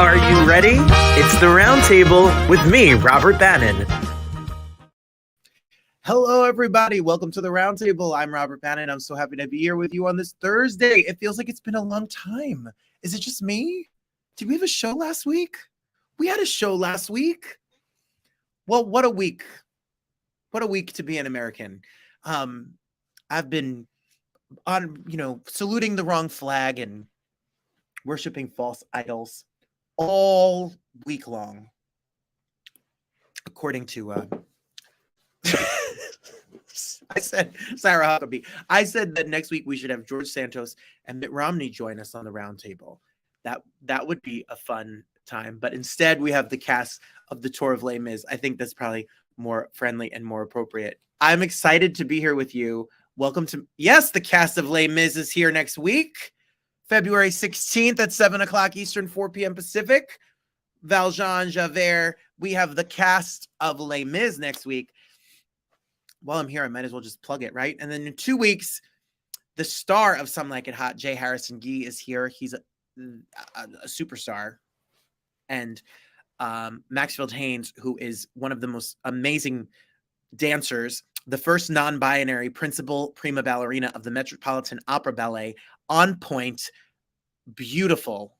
Are you ready? It's the Roundtable with me, Robert Bannon. Hello, everybody. Welcome to the Roundtable. I'm Robert Bannon. I'm so happy to be here with you on this Thursday. It feels like it's been a long time. Is it just me? Did we have a show last week? We had a show last week. Well, what a week. What a week to be an American. I've been on, saluting the wrong flag and worshiping false idols all week long, according to I said Sarah Huckabee. I said that next week we should have George Santos and Mitt Romney join us on the Roundtable. That would be a fun time, but instead we have the cast of the Tour of Les Mis. I think that's probably more friendly and more appropriate. I'm excited to be here with you. Welcome to, yes, the cast of Les Mis is here next week. February 16th at 7 o'clock Eastern, 4 p.m. Pacific. Valjean, Javert. We have the cast of Les Mis next week. While I'm here, I might as well just plug it, right? And then in 2 weeks, the star of Some Like It Hot, J. Harrison Ghee, is here. He's a superstar. And Maxfield Haynes, who is one of the most amazing dancers, the first non-binary principal prima ballerina of the Metropolitan Opera Ballet, on point, beautiful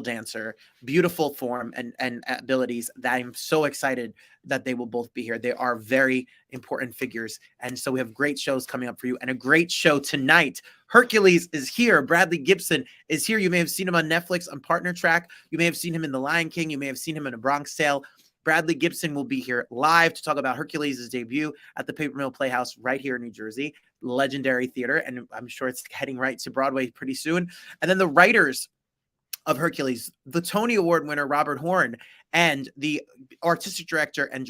dancer, beautiful form and abilities, that I'm so excited that they will both be here. They are very important figures. And so we have great shows coming up for you and a great show tonight. Hercules is here. Bradley Gibson is here. You may have seen him on Netflix on Partner Track. You may have seen him in The Lion King. You may have seen him in A Bronx Tale. Bradley Gibson will be here live to talk about Hercules' debut at the Paper Mill Playhouse right here in New Jersey. Legendary theater, and I'm sure it's heading right to Broadway pretty soon. And then the writers of Hercules, the Tony Award winner Robert Horn, and the artistic director and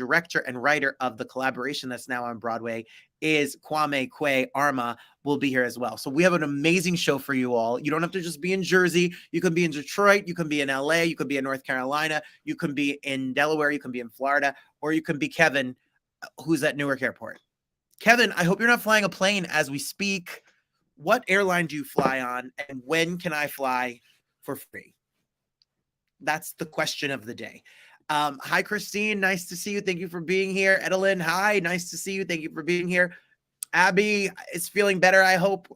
writer of the collaboration that's now on Broadway is Kwame Kwei-Armah, will be here as well. So we have an amazing show for you all. You don't have to just be in Jersey. You can be in Detroit. You can be in LA. You can be in North Carolina. You can be in Delaware. You can be in Florida, or you can be Kevin, who's at Newark Airport. Kevin, I hope you're not flying a plane as we speak. What airline do you fly on, and when can I fly for free? That's the question of the day. Hi, Christine. Nice to see you. Thank you for being here. Edelyn, hi. Nice to see you. Thank you for being here. Abby is feeling better, I hope.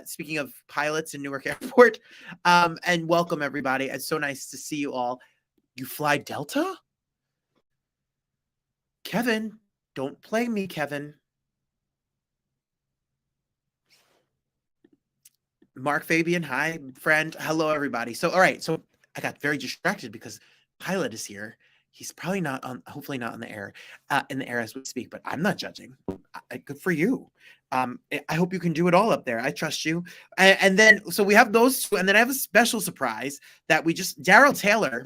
Speaking of pilots in Newark Airport. And welcome, everybody. It's so nice to see you all. You fly Delta? Kevin, don't play me, Kevin. Mark Fabian, hi, friend. Hello, everybody. So, all right. So I got very distracted because pilot is here. He's probably not on, hopefully not in the air as we speak, but I'm not judging. Good for you. I hope you can do it all up there. I trust you. And then, so we have those two, and then I have a special surprise that Daryl Taylor.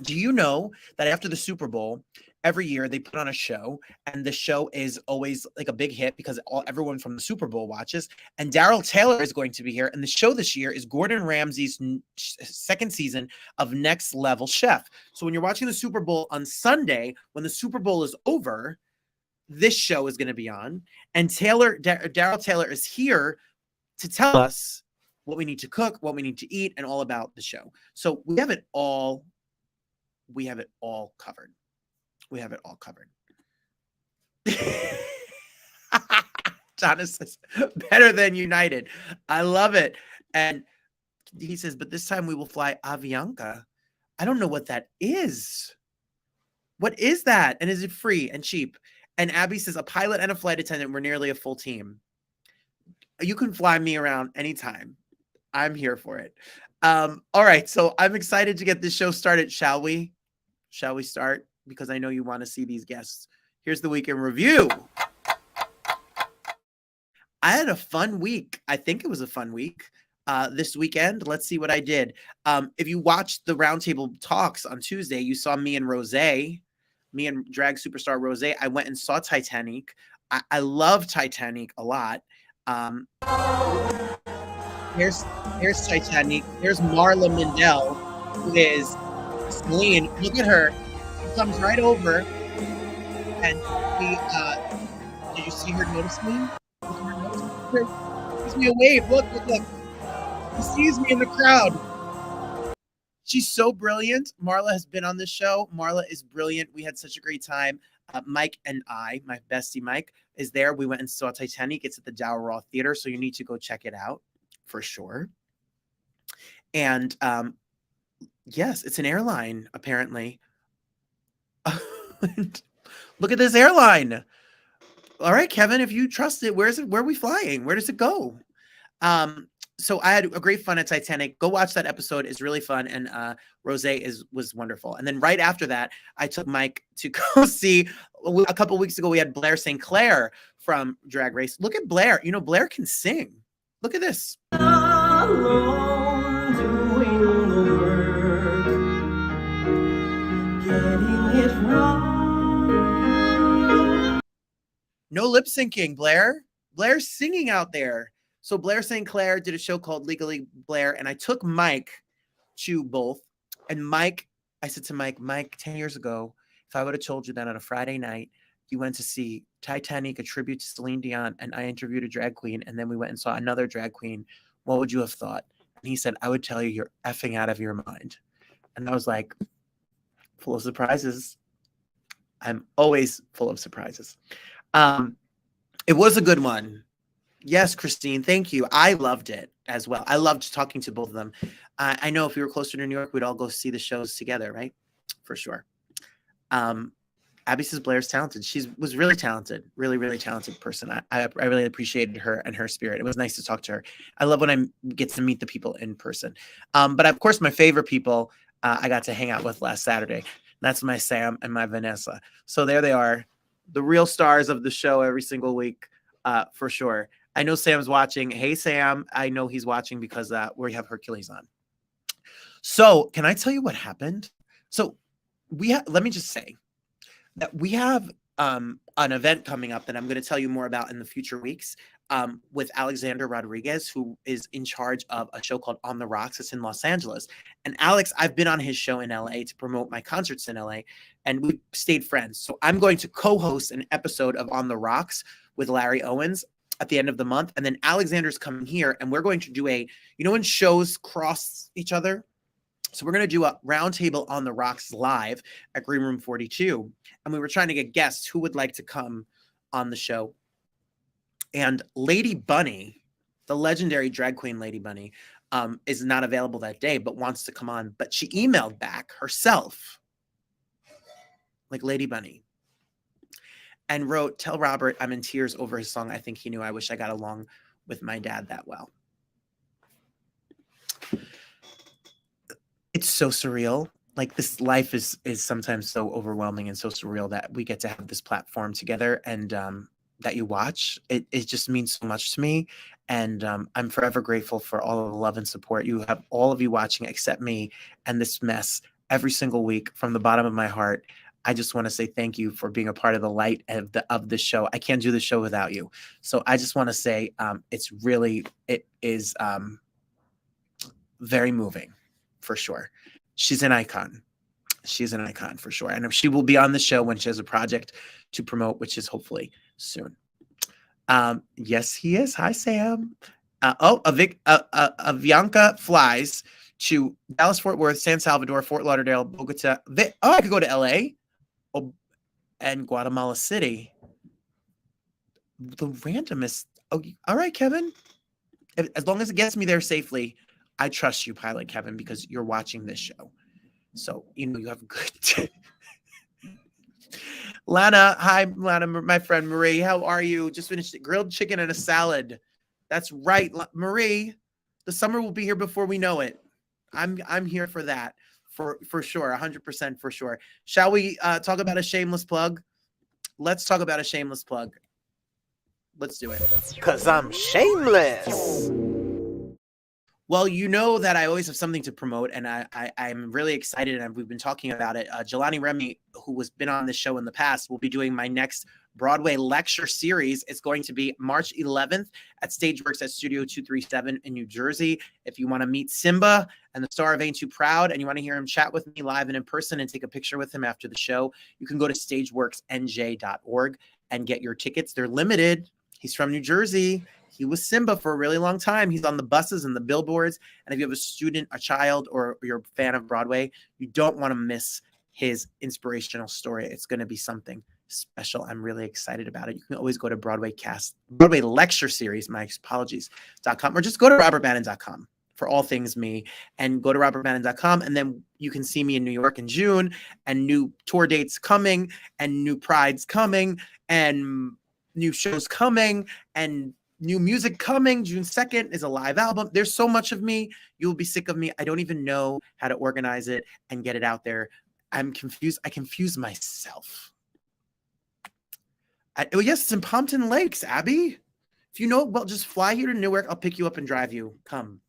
Do you know that after the Super Bowl, every year they put on a show, and the show is always like a big hit because everyone from the Super Bowl watches. And Daryl Taylor is going to be here. And the show this year is Gordon Ramsay's second season of Next Level Chef. So when you're watching the Super Bowl on Sunday, when the Super Bowl is over, this show is going to be on. And Daryl Taylor is here to tell us what we need to cook, what we need to eat, and all about the show. So we have it all covered. We have it all covered. Donna says, better than United. I love it. And he says, but this time we will fly Avianca. I don't know what that is. What is that? And is it free and cheap? And Abby says, a pilot and a flight attendant were nearly a full team. You can fly me around anytime. I'm here for it. All right. So I'm excited to get this show started. Shall we? Shall we start? Because I know you want to see these guests. Here's the week in review. I had a fun week. I think it was a fun week this weekend. Let's see what I did. If you watched the Roundtable Talks on Tuesday, you saw me and drag superstar Rose. I went and saw Titanic. I love Titanic a lot. Here's Titanic. Here's Marla Mindell, who is Celine. Look at her. Comes right over, and did you see her notice me? Gives me a wave. Look. He sees me in the crowd. She's so brilliant. Marla has been on this show. Marla is brilliant. We had such a great time. Mike and I, my bestie Mike, is there. We went and saw Titanic. It's at the Dow Raw Theater, so you need to go check it out for sure. And yes, it's an airline, apparently. Look at this airline. All right, Kevin, if you trust it, where are we flying? Where does it go? So I had a great fun at Titanic. Go watch that episode. It's really fun. And Rosé was wonderful. And then right after that, I took Mike to go see, a couple of weeks ago, we had Blair St. Clair from Drag Race. Look at Blair. You know, Blair can sing. Look at this. Alone doing the work, getting it wrong. No lip syncing, Blair. Blair's singing out there. So Blair St. Clair did a show called Legally Blair, and I took Mike to both. And Mike, I said to Mike, 10 years ago, if I would have told you that on a Friday night, you went to see Titanic, a tribute to Celine Dion, and I interviewed a drag queen, and then we went and saw another drag queen, what would you have thought? And he said, I would tell you you're effing out of your mind. And I was like, full of surprises. I'm always full of surprises. It was a good one. Yes, Christine, thank you. I loved it as well. I loved talking to both of them. I know if we were closer to New York, we'd all go see the shows together, right? For sure. Abby says Blair's talented. She was really talented, really, really talented person. I really appreciated her and her spirit. It was nice to talk to her. I love when I get to meet the people in person. But of course, my favorite people I got to hang out with last Saturday. That's my Sam and my Vanessa. So there they are, the real stars of the show every single week, for sure. I know Sam's watching. Hey, Sam. I know he's watching because we have Hercules on. So can I tell you what happened? So let me just say that we have an event coming up that I'm going to tell you more about in the future weeks with Alexander Rodriguez, who is in charge of a show called On the Rocks. It's in Los Angeles. And Alex, I've been on his show in LA to promote my concerts in LA, and we stayed friends. So I'm going to co-host an episode of On the Rocks with Larry Owens at the end of the month. And then Alexander's coming here, and we're going to do when shows cross each other? So we're going to do a Roundtable on the Rocks live at Green Room 42. And we were trying to get guests who would like to come on the show. And Lady Bunny, the legendary drag queen Lady Bunny, is not available that day, but wants to come on. But she emailed back herself, like Lady Bunny, and wrote, tell Robert I'm in tears over his song. I think he knew I wish I got along with my dad that well. It's so surreal. Like, this life is sometimes so overwhelming and so surreal that we get to have this platform together, and that you watch. It just means so much to me. And I'm forever grateful for all of the love and support you have, all of you watching except me and this mess every single week from the bottom of my heart. I just want to say thank you for being a part of the light of the show. I can't do the show without you. So I just want to say it is very moving, for sure. She's an icon. She's an icon for sure. And she will be on the show when she has a project to promote, which is hopefully soon. Yes, he is. Hi, Sam. Avianca flies to Dallas, Fort Worth, San Salvador, Fort Lauderdale, Bogota. I could go to LA and Guatemala City. The randomest. Oh, all right, Kevin. As long as it gets me there safely, I trust you, Pilot Kevin, because you're watching this show. So, you have a good Lana, hi, Lana, my friend Marie. How are you? Just finished grilled chicken and a salad. That's right, Marie. The summer will be here before we know it. I'm here for that, for sure, 100% for sure. Shall we talk about a shameless plug? Let's talk about a shameless plug. Let's do it. 'Cause I'm shameless. Well, you know that I always have something to promote, and I'm really excited, and we've been talking about it. Jelani Remy, who has been on this show in the past, will be doing my next Broadway lecture series. It's going to be March 11th at Stageworks at Studio 237 in New Jersey. If you want to meet Simba and the star of Ain't Too Proud, and you want to hear him chat with me live and in person and take a picture with him after the show, you can go to stageworksnj.org and get your tickets. They're limited. He's from New Jersey. He was Simba for a really long time. He's on the buses and the billboards. And if you have a student, a child, or you're a fan of Broadway, you don't want to miss his inspirational story. It's going to be something special. I'm really excited about it. You can always go to Broadway Lecture Series, my apologies.com, or just go to robertbannon.com for all things me, and go to robertbannon.com, and then you can see me in New York in June, and new tour dates coming, and new prides coming, and new shows coming, and new music coming. June 2nd is a live album. There's so much of me. You'll be sick of me. I don't even know how to organize it and get it out there. I'm confused. I confuse myself. Yes, it's in Pompton Lakes, Abby. If you know, well, just fly here to Newark. I'll pick you up and drive you. Come.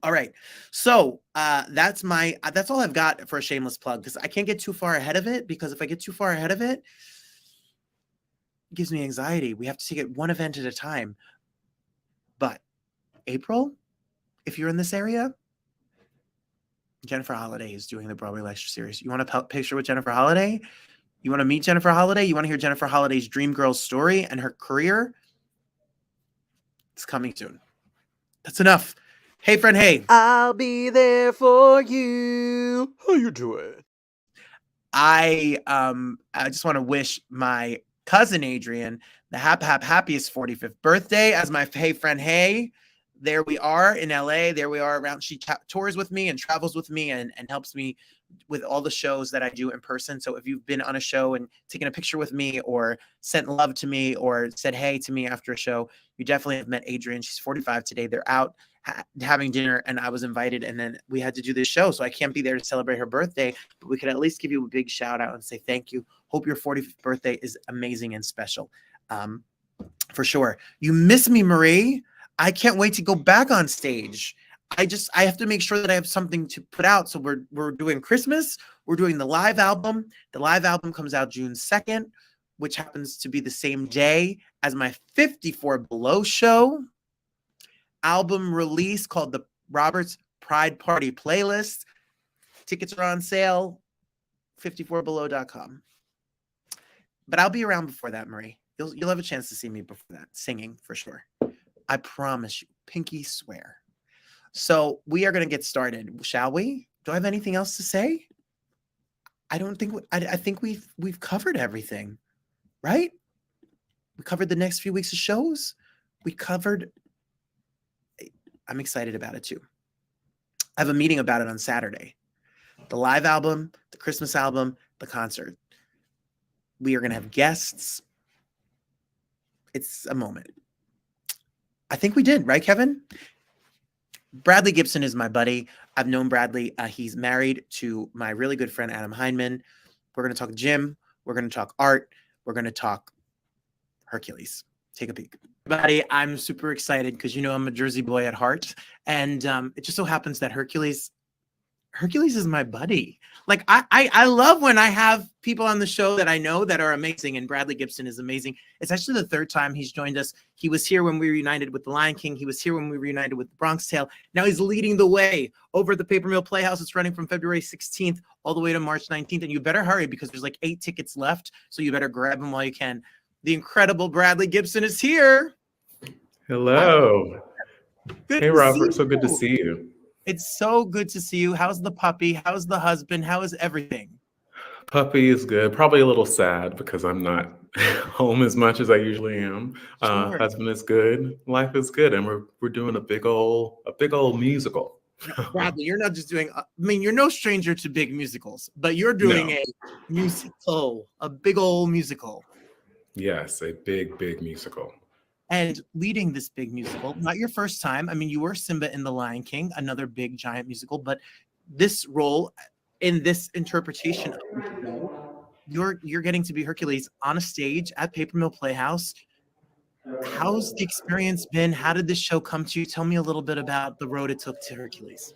All right. So that's all I've got for a shameless plug, because I can't get too far ahead of it, because if I get too far ahead of it, it gives me anxiety. We have to take it one event at a time. But April, if you're in this area, Jennifer Holliday is doing the Broadway Lecture Series. You want a picture with Jennifer Holliday? You want to meet Jennifer Holliday? You want to hear Jennifer Holliday's dream girl story and her career? It's coming soon. That's enough. Hey, friend, hey. I'll be there for you. How you doing? I just want to wish my cousin Adrian the happiest 45th birthday as my hey friend hey. There we are in LA. There we are around. She tours with me and travels with me and helps me with all the shows that I do in person. So if you've been on a show and taken a picture with me or sent love to me or said hey to me after a show, you definitely have met Adrian. She's 45 today. They're out having dinner and I was invited, and then we had to do this show. So I can't be there to celebrate her birthday, but we could at least give you a big shout out and say thank you. Hope your 45th birthday is amazing and special. For sure. You miss me, Marie. I can't wait to go back on stage. I have to make sure that I have something to put out. So we're doing Christmas. We're doing the live album. The live album comes out June 2nd, which happens to be the same day as my 54 Below show. Album release called the Robert's Pride Party Playlist. Tickets are on sale, 54below.com. But I'll be around before that, Marie. You'll have a chance to see me before that, singing for sure. I promise you, pinky swear. So we are going to get started, shall we? Do I have anything else to say? I don't think. I think we've covered everything, right? We covered the next few weeks of shows. We covered. I'm excited about it too. I have a meeting about it on Saturday. The live album, the Christmas album, the concert. We are going to have guests. It's a moment. I think we did, right, Kevin? Bradley Gibson is my buddy. I've known Bradley. He's married to my really good friend, Adam Heinman. We're going to talk gym. We're going to talk art. We're going to talk Hercules. Take a peek. Everybody, I'm super excited because, you know, I'm a Jersey boy at heart. And it just so happens that Hercules is my buddy. Like, I love when I have people on the show that I know that are amazing, and Bradley Gibson is amazing. It's actually the third time he's joined us. He was here when we reunited with The Lion King. He was here when we reunited with The Bronx Tale. Now he's leading the way over at the Paper Mill Playhouse. It's running from February 16th all the way to March 19th, and you better hurry because there's like 8 tickets left, so you better grab them while you can. The incredible Bradley Gibson is here. Hello. Good hey, Robert. So good to see you. It's so good to see you. How's the puppy? How's the husband? How is everything? Puppy is good. Probably a little sad because I'm not home as much as I usually am. Sure. Husband is good. Life is good, and we're doing a big old musical. Bradley, you're not just doing. I mean, you're no stranger to big musicals, but you're doing a musical, a big old musical. Yes, a big musical. And leading this big musical, not your first time. I mean, you were Simba in The Lion King, another big giant musical, but this role in this interpretation of the show, you're getting to be Hercules on a stage at Paper Mill Playhouse. How's the experience been? How did this show come to you? Tell me a little bit about the road it took to Hercules.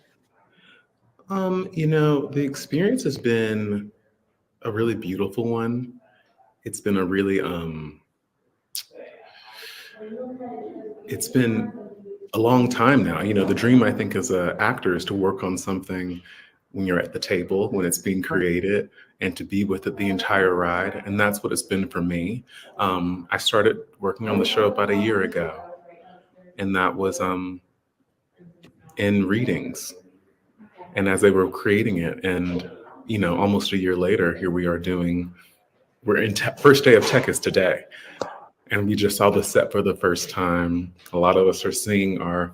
You know, the experience has been a really beautiful one. It's been a really it's been a long time now. You know, the dream, I think, as an actor is to work on something when you're at the table, when it's being created, and to be with it the entire ride. And that's what it's been for me. I started working on the show about a year ago. and that was in readings. And as they were creating it, and almost a year later, here we are we're in first day of tech is today. And we just saw the set for the first time. A lot of us are seeing our,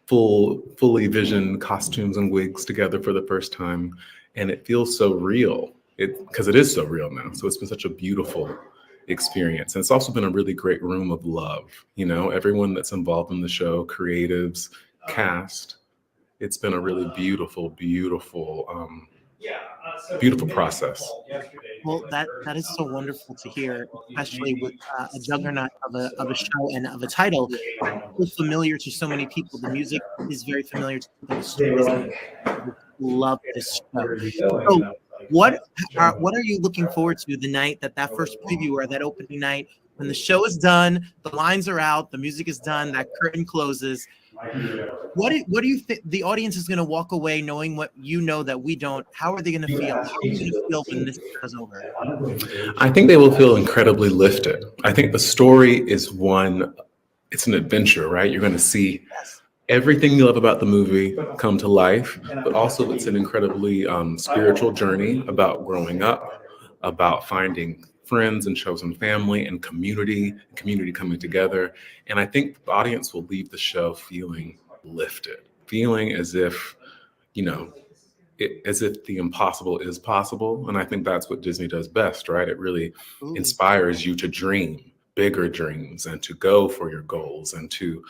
fully visioned costumes and wigs together for the first time. And it feels so real, because it is so real now. So it's been such a beautiful experience. And it's also been a really great room of love. Everyone that's involved in the show, creatives, cast, it's been a really beautiful, beautiful process. Well, that is so wonderful to hear, especially with a juggernaut of a show and of a title so familiar to so many people. The music is very familiar to people. The stories love this show. So, what are you looking forward to the night that first preview or that opening night, when the show is done, the lines are out, the music is done, that curtain closes? What do you think the audience is going to walk away knowing what that we don't? How are they going to feel? How are they going to feel when this is over? I think they will feel incredibly lifted. I think the story is it's an adventure, right? You're going to see everything you love about the movie come to life, but also it's an incredibly spiritual journey about growing up, about finding friends and chosen family and community coming together. And I think the audience will leave the show feeling lifted, feeling as if, as if the impossible is possible. And I think that's what Disney does best, right? It really inspires you to dream bigger dreams and to go for your goals and to,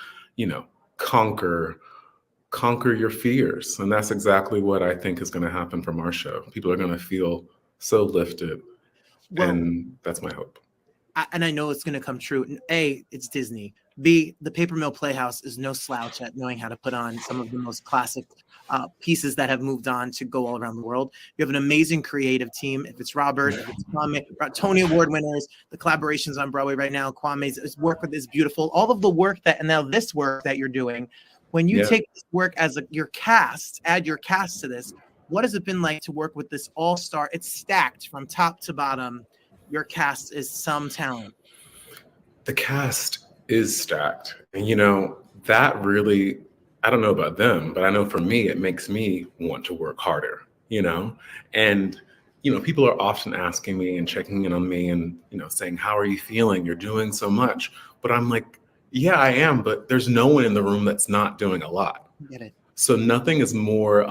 conquer your fears. And that's exactly what I think is going to happen from our show. People are going to feel so lifted. Well, and that's my hope. And I know it's going to come true. A, it's Disney. B, the Paper Mill Playhouse is no slouch at knowing how to put on some of the most classic pieces that have moved on to go all around the world. You have an amazing creative team. If it's Robert, if it's Kwame, Tony Award winners, the collaborations on Broadway right now, Kwame's work with is beautiful. All of the work and now this work that you're doing, when you take this work as your cast, add your cast to this, what has it been like to work with this all-star? It's stacked from top to bottom. Your cast is some talent. The cast is stacked. And, that really, I don't know about them, but I know for me, it makes me want to work harder, And, people are often asking me and checking in on me and, saying, how are you feeling? You're doing so much. But I'm like, yeah, I am. But there's no one in the room that's not doing a lot. Get it. So nothing is more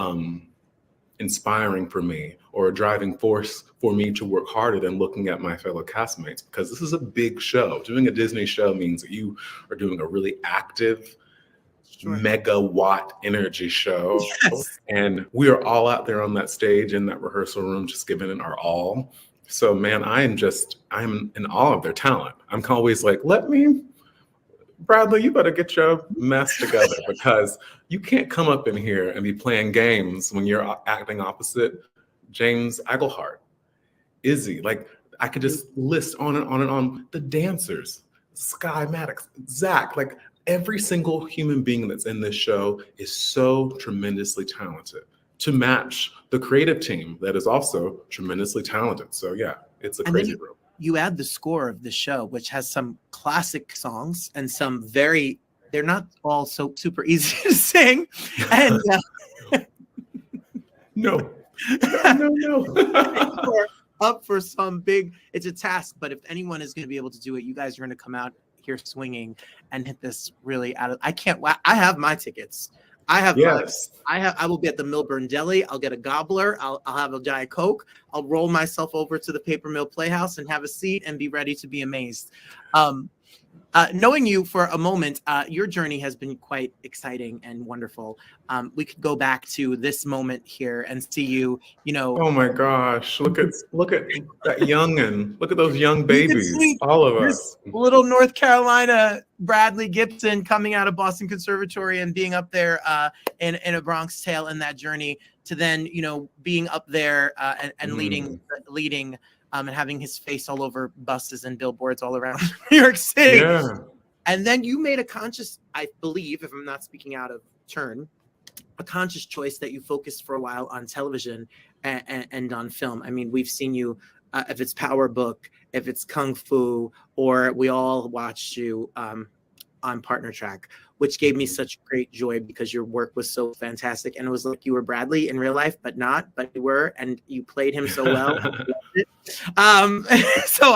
inspiring for me or a driving force for me to work harder than looking at my fellow castmates, because this is a big show. Doing a Disney show means that you are doing a really active, megawatt energy show. Yes. And we are all out there on that stage in that rehearsal room, just giving it our all. So man, I'm in awe of their talent. I'm always like, Bradley, you better get your mess together, because you can't come up in here and be playing games when you're acting opposite James Aglehart, Izzy. Like, I could just list on and on and on. The dancers, Sky Maddox, Zach, like every single human being that's in this show is so tremendously talented to match the creative team that is also tremendously talented. So yeah, it's a crazy room. You add the score of the show, which has some classic songs and some they're not all so super easy to sing. And No. Up for some it's a task, but if anyone is going to be able to do it, you guys are going to come out here swinging and hit this really I have my tickets. I will be at the Milburn Deli. I'll get a gobbler. I'll have a Diet Coke. I'll roll myself over to the Paper Mill Playhouse and have a seat and be ready to be amazed. Knowing you for a moment, your journey has been quite exciting and wonderful. We could go back to this moment here and see you, Oh my gosh. Look at that youngin'. Look at those young babies. All of us. Little North Carolina Bradley Gibson coming out of Boston Conservatory and being up there in A Bronx Tale in that journey to then, being up there and leading and having his face all over buses and billboards all around New York City. Yeah. And then you made a conscious, I believe, if I'm not speaking out of turn, a conscious choice that you focused for a while on television and on film. I mean, we've seen you, if it's Power Book, if it's Kung Fu, or we all watched you on on Partner Track, which gave me such great joy because your work was so fantastic. And it was like you were Bradley in real life, but you were, and you played him so well. I loved it. So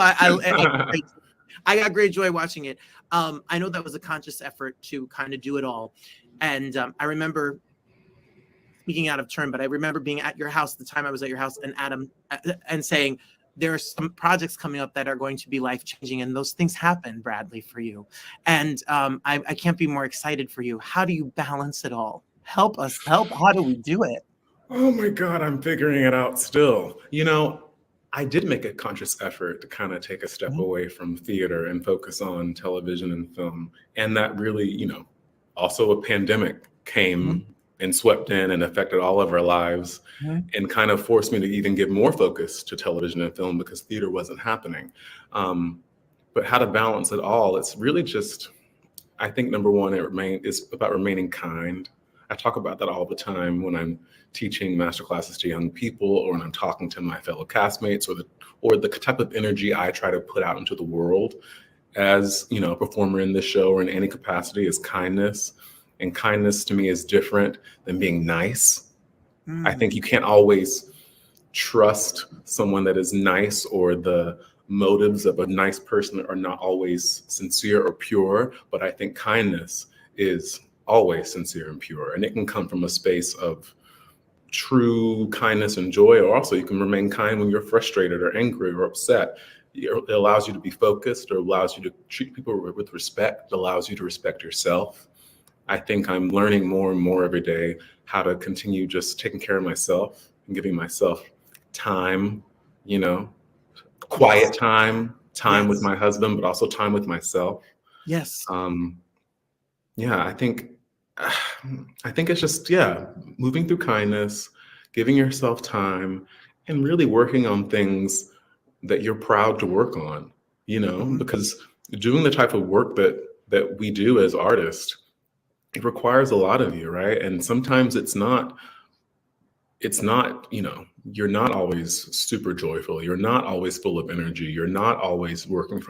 I got great joy watching it. I know that was a conscious effort to kind of do it all. And I remember, speaking out of turn, but I remember being at your house the time I was at your house, and Adam, and saying, there are some projects coming up that are going to be life-changing, and those things happen, Bradley, for you. And I can't be more excited for you. How do you balance it all? Help us. How do we do it? Oh my God, I'm figuring it out still. You know, I did make a conscious effort to kind of take a step away from theater and focus on television and film. And that really, you know, also a pandemic came and swept in and affected all of our lives and kind of forced me to even give more focus to television and film because theater wasn't happening. But how to balance it all, it's really just, I think number one, it's about remaining kind. I talk about that all the time when I'm teaching masterclasses to young people, or when I'm talking to my fellow castmates, or the type of energy I try to put out into the world as, you know, a performer in this show or in any capacity is kindness. And kindness to me is different than being nice. I think you can't always trust someone that is nice, or the motives of a nice person are not always sincere or pure. But I think kindness is always sincere and pure. And it can come from a space of true kindness and joy, or also you can remain kind when you're frustrated or angry or upset. It allows you to be focused, or allows you to treat people with respect. It allows you to respect yourself. I think I'm learning more and more every day how to continue just taking care of myself and giving myself time, you know, quiet time with my husband, but also time with myself. Yes. Yeah, I think it's just, moving through kindness, giving yourself time, and really working on things that you're proud to work on, you know, because doing the type of work that we do as artists, it requires a lot of you, right? And sometimes it's not, you know, you're not always super joyful. You're not always full of energy. You're not always working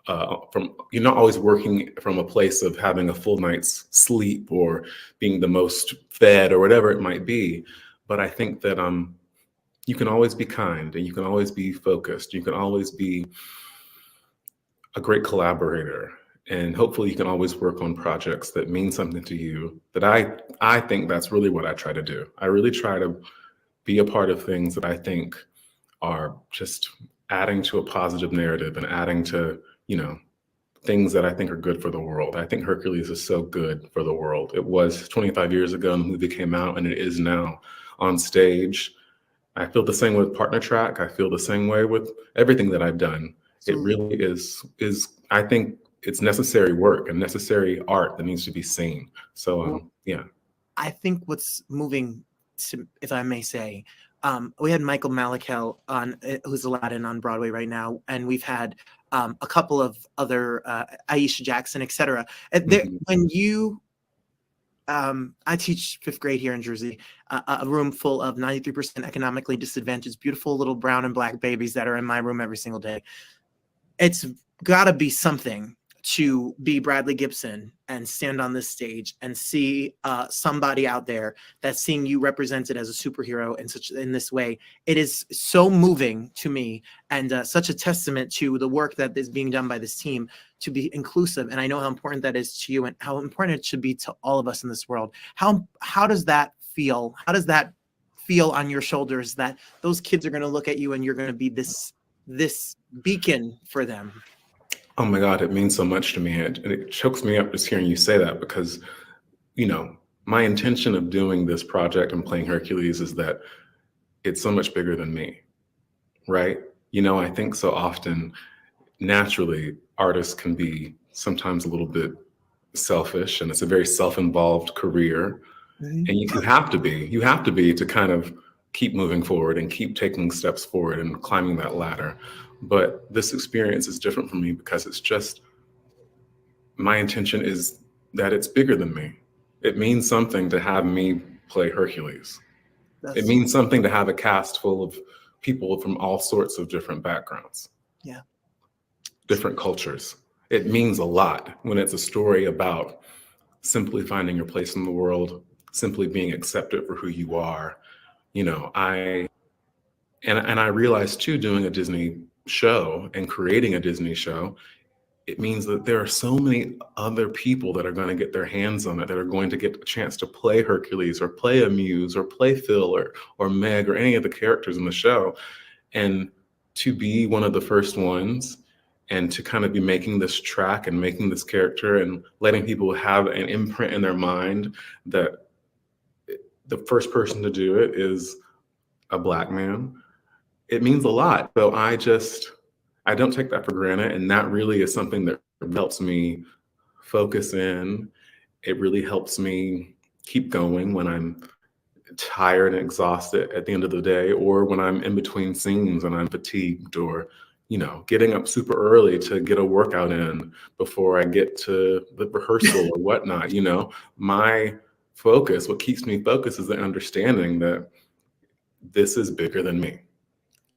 you're not always working from a place of having a full night's sleep or being the most fed or whatever it might be. But I think that you can always be kind, and you can always be focused. You can always be a great collaborator. And hopefully you can always work on projects that mean something to you. That I think that's really what I try to do. I really try to be a part of things that I think are just adding to a positive narrative and adding to, you know, things that I think are good for the world. I think Hercules is so good for the world. It was 25 years ago when the movie came out, and it is now on stage. I feel the same with Partner Track. I feel the same way with everything that I've done. It really is, I think, it's necessary work and necessary art that needs to be seen. So, yeah. I think what's moving, to, if I may say, we had Michael Malakel on, who's Aladdin on Broadway right now, and we've had a couple of other, Aisha Jackson, etc. When you, I teach fifth grade here in Jersey, a room full of 93% economically disadvantaged, beautiful little brown and black babies that are in my room every single day. It's got to be something to be Bradley Gibson and stand on this stage and see somebody out there that's seeing you represented as a superhero in this way. It is so moving to me, and such a testament to the work that is being done by this team to be inclusive. And I know how important that is to you, and how important it should be to all of us in this world. How does that feel? How does that feel on your shoulders, that those kids are going to look at you and you're going to be this beacon for them? Oh my God, it means so much to me. It chokes me up just hearing you say that, because, you know, my intention of doing this project and playing Hercules is that it's so much bigger than me, right? You know, I think so often, naturally, artists can be sometimes a little bit selfish, and it's a very self-involved career. And you have to be to kind of keep moving forward and keep taking steps forward and climbing that ladder. But this experience is different for me because it's just, my intention is that it's bigger than me. It means something to have me play Hercules. It means something to have a cast full of people from all sorts of different backgrounds. Yeah. Different cultures. it means a lot when it's a story about simply finding your place in the world, simply being accepted for who you are. You know, I realized too, doing a Disney show and creating a Disney show, it means that there are so many other people that are going to get their hands on it, that are going to get a chance to play Hercules or play Amuse or play Phil or Meg or any of the characters in the show. And to be one of the first ones and to kind of be making this track and making this character and letting people have an imprint in their mind that the first person to do it is a Black man, it means a lot. So I don't take that for granted. And that really is something that helps me focus in. It really helps me keep going when I'm tired and exhausted at the end of the day, or when I'm in between scenes and I'm fatigued, or, you know, getting up super early to get a workout in before I get to the rehearsal or whatnot. You know, my focus, what keeps me focused is the understanding that this is bigger than me.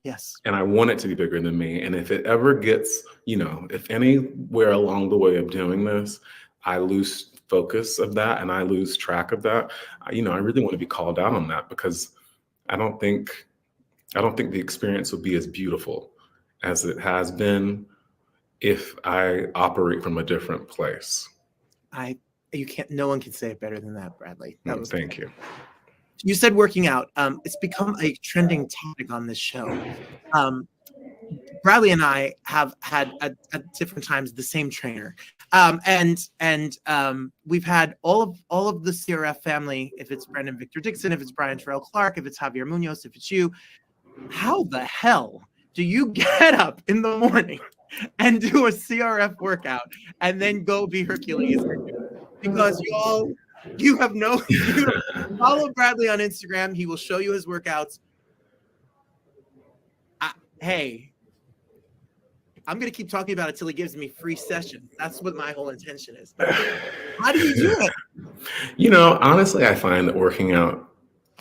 Yes. And I want it to be bigger than me. And if it ever gets, you know, if anywhere along the way of doing this, I lose focus of that and I lose track of that, you know, I really want to be called out on that, because I don't think the experience would be as beautiful as it has been if I operate from a different place. No one can say it better than that, Bradley. That was Thank you. You said working out. It's become a trending topic on this show. Bradley and I have had at different times the same trainer, and we've had all of the CRF family. If it's Brendan Victor Dixon, if it's Brian Terrell Clark, if it's Javier Munoz, if it's you, how the hell do you get up in the morning and do a CRF workout and then go be Hercules? Because you have no. Follow Bradley on Instagram. He will show you his workouts. Hey, I'm going to keep talking about it till he gives me free sessions. That's what my whole intention is. How do you do it? You know, honestly, I find that working out,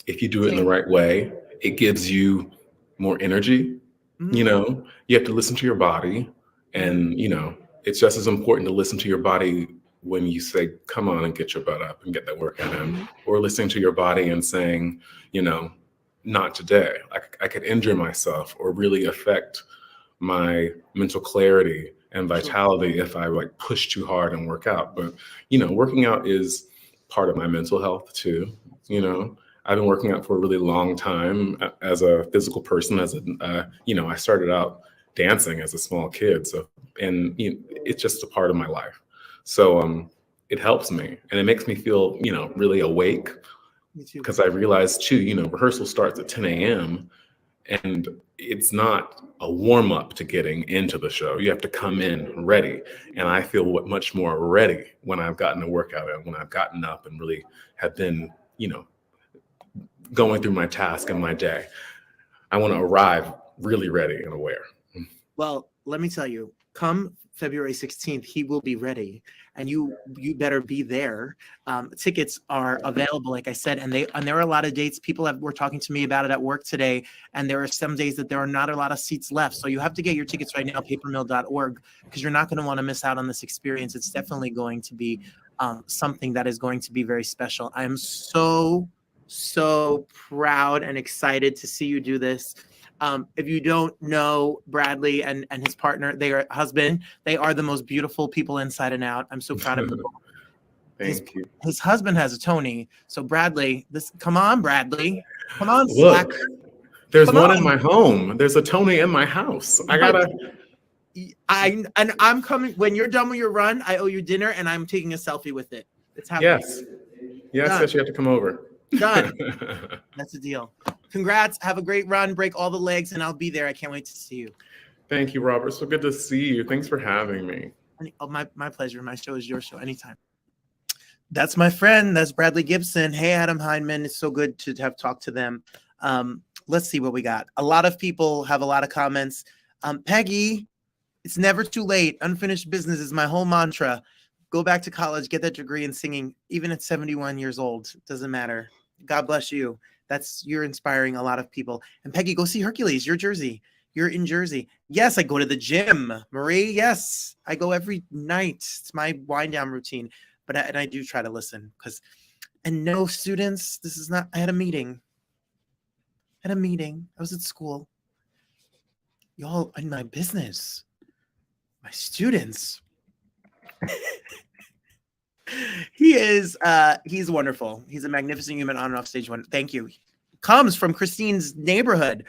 if you do it in the right way, it gives you more energy. Mm-hmm. You know, you have to listen to your body. And, you know, it's just as important to listen to your body when you say, come on and get your butt up and get that workout in, or listening to your body and saying, you know, not today. I could injure myself or really affect my mental clarity and vitality if I like push too hard and work out. But, you know, working out is part of my mental health too. You know, I've been working out for a really long time as a physical person, you know, I started out dancing as a small kid. So, and you know, it's just a part of my life. So it helps me and it makes me feel, you know, really awake, because I realized too, you know, rehearsal starts at 10 a.m. and it's not a warm up to getting into the show. You have to come in ready. And I feel much more ready when I've gotten a workout in, when I've gotten up and really have been, you know, going through my task and my day. I want to arrive really ready and aware. Well, let me tell you, come February 16th, he will be ready, and you better be there. Tickets are available, like I said, and there are a lot of dates. People were talking to me about it at work today, and there are some days that there are not a lot of seats left. So you have to get your tickets right now, papermill.org, because you're not going to want to miss out on this experience. It's definitely going to be something that is going to be very special. I am so proud and excited to see you do this. If you don't know Bradley and his partner, they are husband. They are the most beautiful people inside and out. I'm so proud of them. Thank you. His husband has a Tony. So Bradley, come on, Bradley. Come on, Look, Slack. there's one in my home. There's a Tony in my house. I'm coming. When you're done with your run, I owe you dinner and I'm taking a selfie with it. It's happening. Yes, you have to come over. Done. That's the deal. Congrats. Have a great run. Break all the legs, and I'll be there. I can't wait to see you. Thank you, Robert. So good to see you. Thanks for having me. Oh, my pleasure. My show is your show. Anytime. That's my friend. That's Bradley Gibson. Hey, Adam Hindman. It's so good to have talked to them. Let's see what we got. A lot of people have a lot of comments. Peggy, it's never too late. Unfinished business is my whole mantra. Go back to college, get that degree in singing, even at 71 years old. It doesn't matter. God bless you. You're inspiring a lot of people. And Peggy, go see Hercules, your Jersey. You're in Jersey. Yes, I go to the gym, Marie. Yes, I go every night. It's my wind down routine. But I do try to listen and no students. This is not. I had a meeting. I was at school. Y'all in my business. My students. He's wonderful. He's a magnificent human on and off stage. Thank you. Comes from Christine's neighborhood.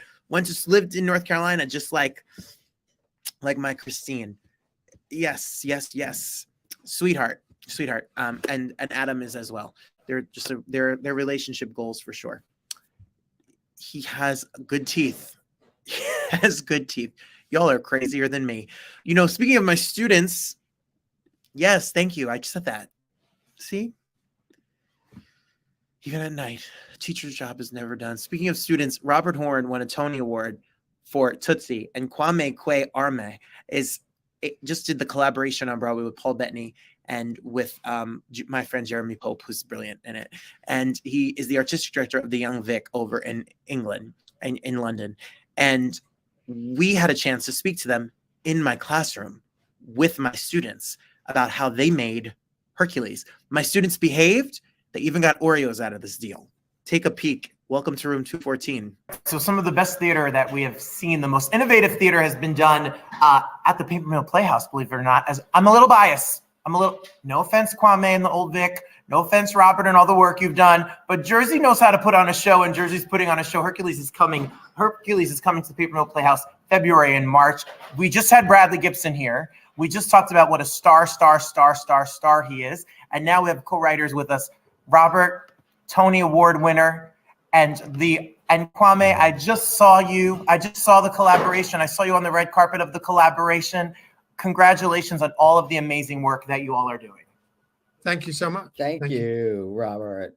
Lived in North Carolina, just like my Christine. Yes. Sweetheart. And Adam is as well. They're just their relationship goals for sure. He has good teeth. Y'all are crazier than me. Speaking of my students, yes, thank you. I just said that. See? Even at night, a teacher's job is never done. Speaking of students, Robert Horn won a Tony Award for Tootsie, and Kwame Kwei-Armah just did the collaboration on Broadway with Paul Bettany and with my friend Jeremy Pope, who's brilliant in it. And he is the artistic director of the Young Vic over in England and in London. And we had a chance to speak to them in my classroom with my students about how they made Hercules. My students behaved. They even got Oreos out of this deal. Take a peek. Welcome to room 214. So some of the best theater that we have seen, the most innovative theater has been done at the Paper Mill Playhouse, believe it or not. As I'm a little biased. No offense, Kwame and the Old Vic. No offense, Robert, and all the work you've done. But Jersey knows how to put on a show, and Jersey's putting on a show. Hercules is coming to the Paper Mill Playhouse February and March. We just had Bradley Gibson here. We just talked about what a star he is. And now we have co-writers with us, Robert, Tony Award winner, and Kwame. I just saw you. I just saw the collaboration. I saw you on the red carpet of the collaboration. Congratulations on all of the amazing work that you all are doing. Thank you so much. Thank you, Robert.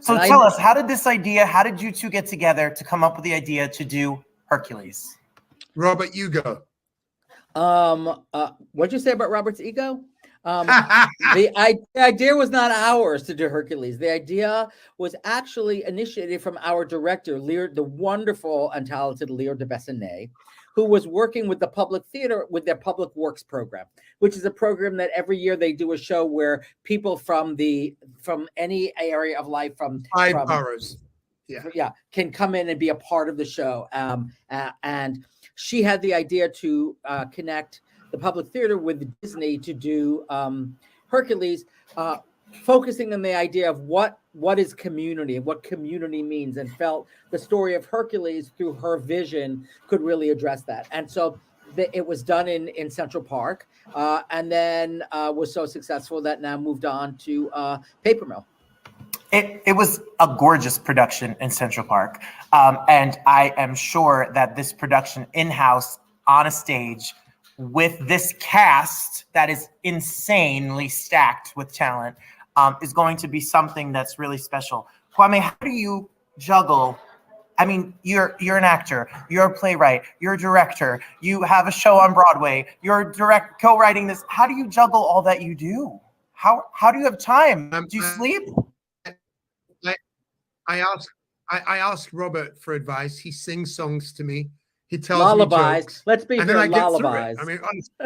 So tell us, how did you two get together to come up with the idea to do Hercules? Robert, you go. What'd you say about Robert's ego? The idea was not ours to do Hercules. The idea was actually initiated from our director, the wonderful and talented Lear de Bessonet, who was working with the public theater with their public works program, which is a program that every year they do a show where people from any area of life from boroughs, can come in and be a part of the show. And she had the idea to connect the public theater with Disney to do Hercules, focusing on the idea of what is community and what community means, and felt the story of Hercules through her vision could really address that. And so it was done in Central Park, and then was so successful that now moved on to Paper Mill. It was a gorgeous production in Central Park. And I am sure that this production in-house on a stage with this cast that is insanely stacked with talent is going to be something that's really special. Kwame, how do you juggle? I mean, you're an actor, you're a playwright, you're a director, you have a show on Broadway, you're co-writing this. How do you juggle all that you do? How do you have time? Do you sleep? I asked Robert for advice. He sings songs to me. He tells lullabies. me jokes. Let's be fair, lullabies. I mean, honestly.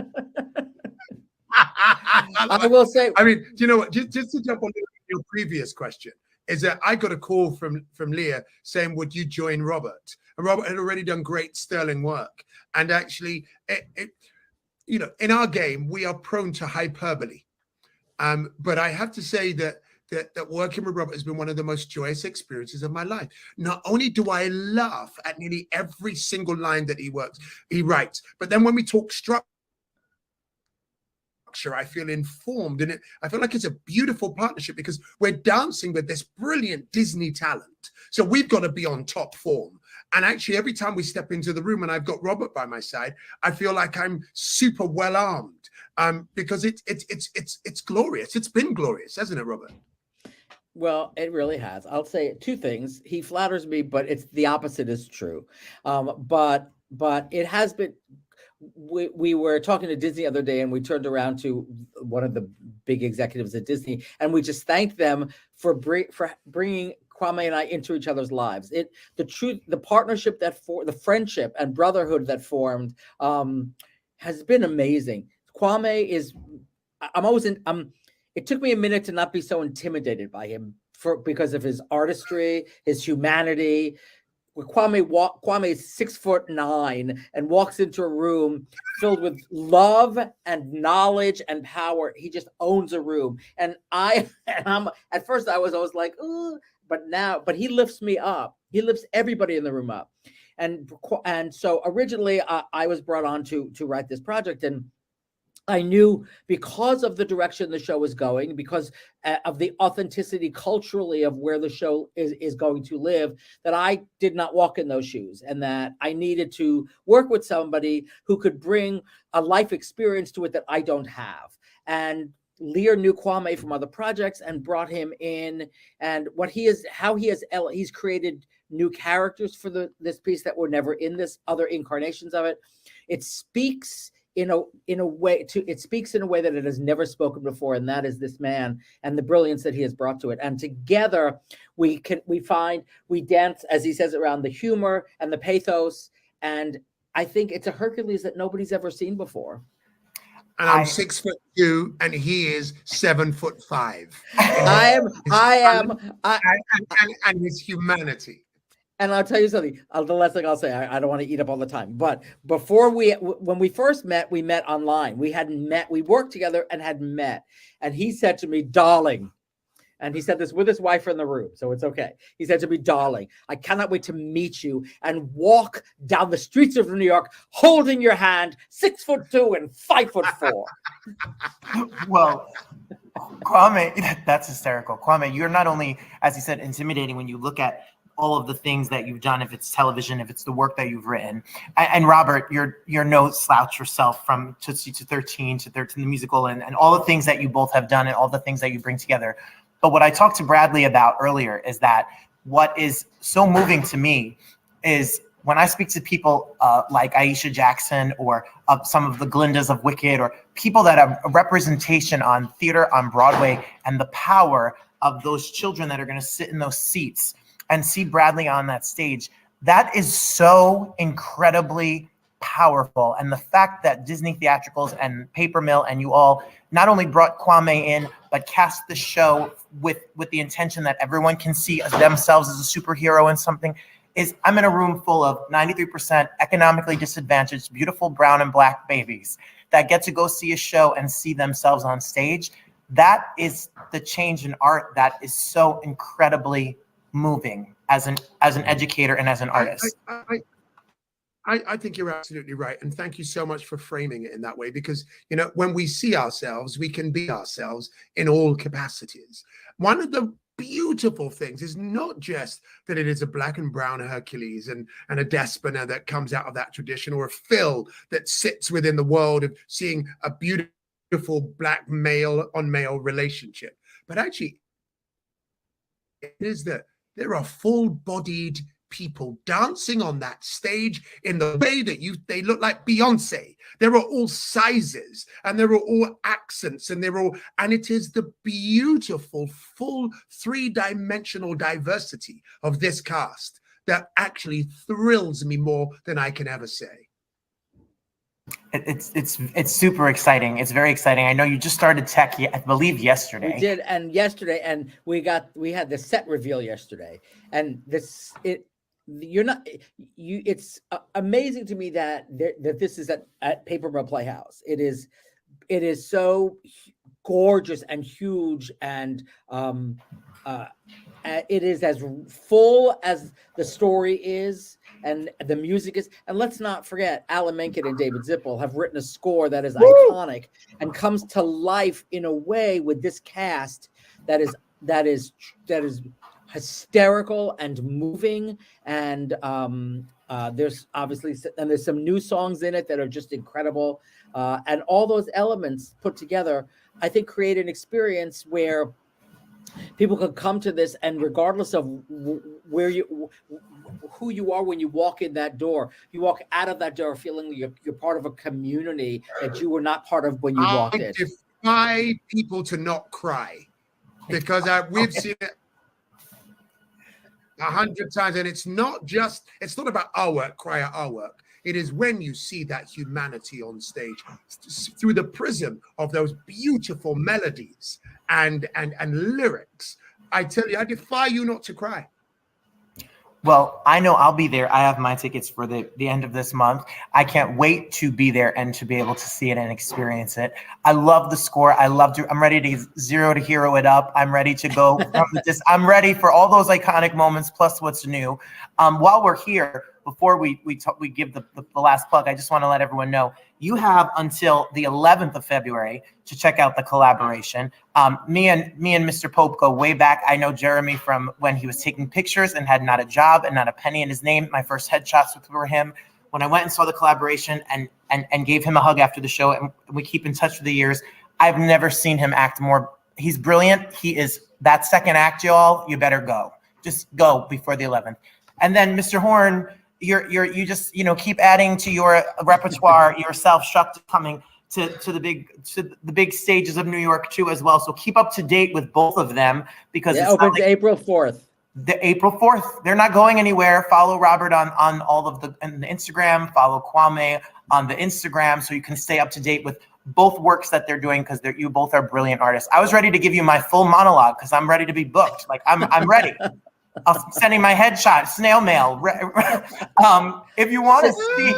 I will say. I mean, do you know what? Just to jump on your previous question, is that I got a call from Leah saying, "Would you join Robert?" And Robert had already done great sterling work. And actually, in our game, we are prone to hyperbole. But I have to say that working with Robert has been one of the most joyous experiences of my life. Not only do I laugh at nearly every single line that he writes, but then when we talk structure, I feel informed, and I feel like it's a beautiful partnership because we're dancing with this brilliant Disney talent. So we've got to be on top form. And actually, every time we step into the room and I've got Robert by my side, I feel like I'm super well armed because it's glorious. It's been glorious, hasn't it, Robert? Well, it really has. I'll say two things. He flatters me, but it's the opposite is true. But it has been. We were talking to Disney the other day, and we turned around to one of the big executives at Disney, and we just thanked them for bringing Kwame and I into each other's lives. The partnership the friendship and brotherhood that formed has been amazing. Kwame is, it took me a minute to not be so intimidated by him because of his artistry, his humanity. Kwame is 6'9" and walks into a room filled with love and knowledge and power. He just owns a room. And I'm at first I was always like, ooh, but he lifts me up. He lifts everybody in the room up. And so originally I was brought on to write this project, and I knew because of the direction the show was going, because of the authenticity culturally of where the show is going to live, that I did not walk in those shoes, and that I needed to work with somebody who could bring a life experience to it that I don't have. And Lear knew Kwame from other projects and brought him in, and he's created new characters for this piece that were never in this other incarnations of it. It speaks in a way that it has never spoken before, and that is this man and the brilliance that he has brought to it. And together we dance, as he says, around the humor and the pathos, and I think it's a Hercules that nobody's ever seen before. And I'm 6'2", and he is 7'5". And his humanity. And I'll tell you something. The last thing I'll say, I don't want to eat up all the time. But when we first met, we met online. We hadn't met. We worked together and hadn't met. And he said to me, "Darling," and he said this with his wife in the room, so it's okay. He said to me, "Darling, I cannot wait to meet you and walk down the streets of New York, holding your hand, 6'2" and 5'4". Well, Kwame, that's hysterical. Kwame, you're not only, as he said, intimidating when you look at all of the things that you've done, if it's television, if it's the work that you've written. And Robert, you're no slouch yourself, from Tootsie to 13 the musical, and all the things that you both have done and all the things that you bring together. But what I talked to Bradley about earlier is that what is so moving to me is when I speak to people like Aisha Jackson or some of the Glindas of Wicked, or people that have a representation on theater on Broadway, and the power of those children that are going to sit in those seats and see Bradley on that stage, that is so incredibly powerful. And the fact that Disney Theatricals and Paper Mill and you all not only brought Kwame in, but cast the show with the intention that everyone can see themselves as a superhero in something, is I'm in a room full of 93% economically disadvantaged, beautiful brown and black babies that get to go see a show and see themselves on stage. That is the change in art that is so incredibly moving as an educator and as an artist. I think you're absolutely right, and thank you so much for framing it in that way, because when we see ourselves, we can be ourselves in all capacities. One of the beautiful things is not just that it is a black and brown Hercules and a Despina that comes out of that tradition, or a Phil that sits within the world of seeing a beautiful black male on male relationship, but actually it is that there are full-bodied people dancing on that stage in the way that they look like Beyonce. There are all sizes, and there are all accents, and it is the beautiful full three-dimensional diversity of this cast that actually thrills me more than I can ever say. It's super exciting. It's very exciting. I know you just started tech, I believe, yesterday. We did, and we had the set reveal yesterday, and it's amazing to me that this is at Paper Mill Playhouse. It is so gorgeous and huge, and it is as full as the story is and the music is. And let's not forget, Alan Menken and David Zippel have written a score that is iconic and comes to life in a way with this cast that is hysterical and moving. And there's some new songs in it that are just incredible. And all those elements put together, I think, create an experience where people could come to this, and regardless of who you are when you walk in that door, you walk out of that door feeling you're part of a community that you were not part of when you walked in. I defy people to not cry, because we've seen it. 100 times. And it's not about our work, cry out our work. It is when you see that humanity on stage through the prism of those beautiful melodies and lyrics. I tell you, I defy you not to cry. Well, I know I'll be there. I have my tickets for the end of this month. I can't wait to be there and to be able to see it and experience it. I love the score. I'm ready to zero to hero it up. I'm ready to go. I'm ready for all those iconic moments plus what's new. While we're here, before we give the last plug, I just want to let everyone know you have until the 11th of February to check out the collaboration. Me and Mr. Pope go way back. I know Jeremy from when he was taking pictures and had not a job and not a penny in his name. My first headshots were him. When I went and saw the collaboration and gave him a hug after the show, and we keep in touch for the years, I've never seen him act more. He's brilliant. He is that second act, y'all. You better go. Just go before the 11th. And then Mr. Horn, you just keep adding to your repertoire yourself. Shucked coming to the big stages of New York too as well. So keep up to date with both of them because it it's opens April 4th. The April 4th. They're not going anywhere. Follow Robert on all of the Instagram. Follow Kwame on the Instagram so you can stay up to date with both works that they're doing because you both are brilliant artists. I was ready to give you my full monologue because I'm ready to be booked. Like I'm ready. I'm sending my headshot, snail mail. If you want to see,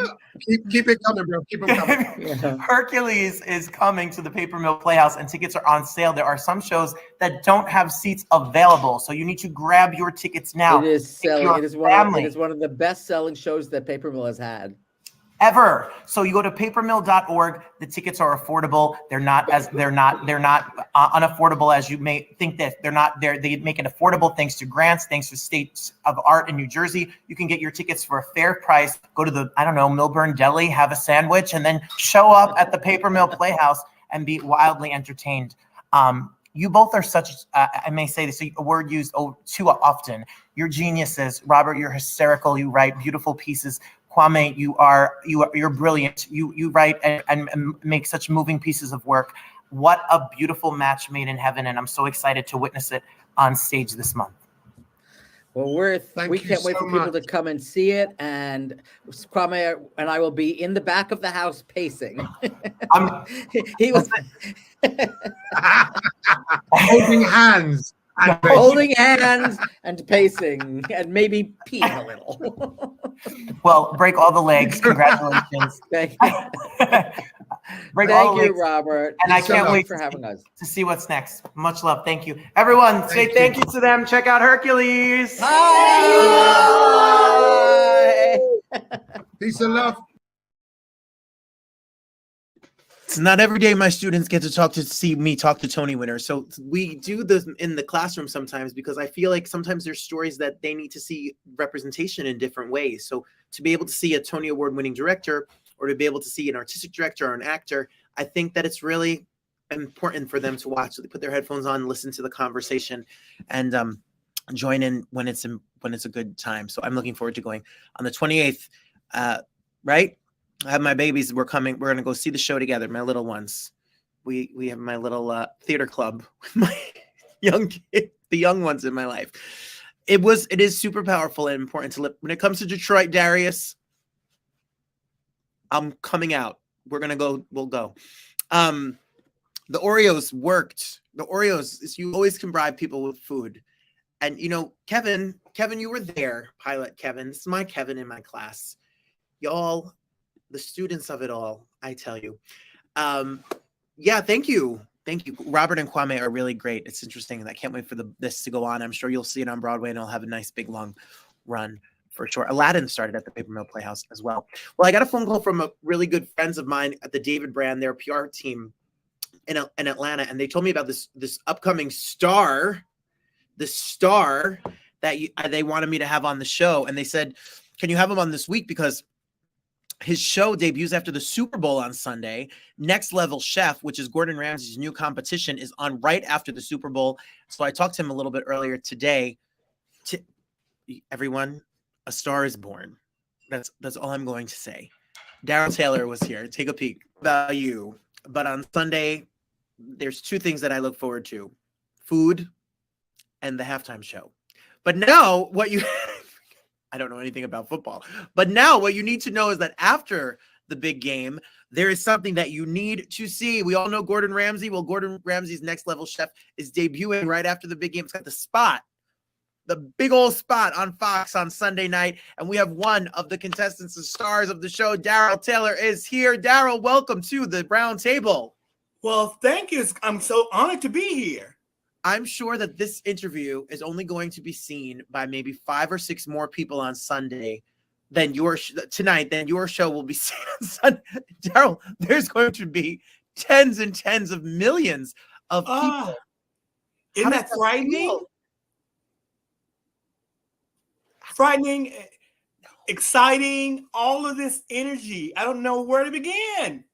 keep it coming, bro. Keep it coming. Hercules is coming to the Paper Mill Playhouse, and tickets are on sale. There are some shows that don't have seats available, so you need to grab your tickets now. It is selling. It is one of the best-selling shows that Paper Mill has had. Ever. So you go to papermill.org. The tickets are affordable. They're not unaffordable as you may think that they're not. They make it affordable thanks to grants, thanks to States of Art in New Jersey. You can get your tickets for a fair price. Go to the, Milburn Deli, have a sandwich, and then show up at the Paper Mill Playhouse and be wildly entertained. You both are such, I may say this, a word used too often. You're geniuses. Robert, you're hysterical. You write beautiful pieces. Kwame, you're brilliant. You write and make such moving pieces of work. What a beautiful match made in heaven, and I'm so excited to witness it on stage this month. Well, we can't wait for people to come and see it, and Kwame and I will be in the back of the house pacing. He was holding hands. Holding hands and pacing and maybe peeing a little. Well, break all the legs. Congratulations. Thank you, Robert. And I can't wait for having us to see what's next. Much love. Thank you. Everyone, say thank you to them. Check out Hercules. Hi. Peace and love. It's not every day my students get to see me talk to Tony winners. So we do this in the classroom sometimes because I feel like sometimes there's stories that they need to see representation in different ways. So to be able to see a Tony Award winning director or to be able to see an artistic director or an actor, I think that it's really important for them to watch. So they put their headphones on, listen to the conversation, and join in when it's a good time. So I'm looking forward to going on the 28th, right? I have my babies. We're going to go see the show together. My little ones. We have my little theater club with my the young ones in my life. It is super powerful and important to live. When it comes to Detroit, Darius, I'm coming out. We'll go. The Oreos worked. The Oreos, you always can bribe people with food. And Kevin, you were there, pilot Kevin. This is my Kevin in my class. Y'all, the students of it all, I tell you. Yeah, thank you. Robert and Kwame are really great. It's interesting, and I can't wait for this to go on. I'm sure you'll see it on Broadway, and it'll have a nice big long run for sure. Aladdin started at the Paper Mill Playhouse as well. Well, I got a phone call from a really good friends of mine at the David Brand, their PR team in Atlanta, and they told me about this upcoming star, the star that they wanted me to have on the show, and they said, "Can you have him on this week because his show debuts after the Super Bowl on Sunday. Next Level Chef, which is Gordon Ramsay's new competition, is on right after the Super Bowl." So I talked to him a little bit earlier today. Everyone, a star is born. That's all I'm going to say. Daryl Taylor was here. Take a peek. About you. But on Sunday, there's two things that I look forward to: food and the halftime show. But now what you I don't know anything about football. But now what you need to know is that after the big game, there is something that you need to see. We all know Gordon Ramsay. Well, Gordon Ramsay's Next Level Chef is debuting right after the big game. It's got the big old spot on Fox on Sunday night. And we have one of the contestants and stars of the show. Daryl Taylor is here. Daryl, welcome to the Round Table. Well, thank you. I'm so honored to be here. I'm sure that this interview is only going to be seen by maybe 5 or 6 more people on Sunday than tonight. Then your show will be seen on Sunday. Daryl, there's going to be tens and tens of millions of people. Isn't that frightening? Frightening, exciting, all of this energy. I don't know where to begin.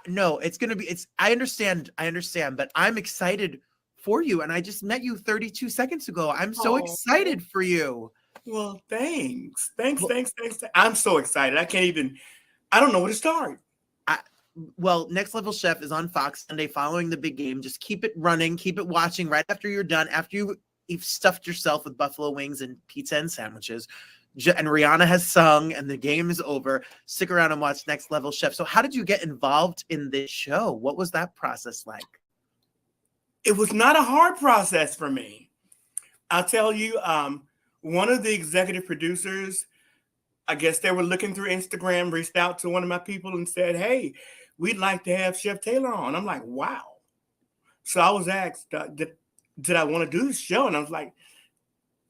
No, I understand, but I'm excited for you. And I just met you 32 seconds ago. I'm so excited for you. Well, thanks. I'm so excited. I don't know where to start. Well, Next Level Chef is on Fox Sunday following the big game. Just keep it running, keep it watching right after you're done, after you've stuffed yourself with buffalo wings and pizza and sandwiches. And Rihanna has sung and the game is over. Stick around and watch Next Level Chef. So how did you get involved in this show? What was that process like? It was not a hard process for me. I'll tell you, one of the executive producers, I guess they were looking through Instagram, reached out to one of my people and said, hey, we'd like to have Chef Taylor on. I'm like, wow. So I was asked, did I want to do this show? And I was like,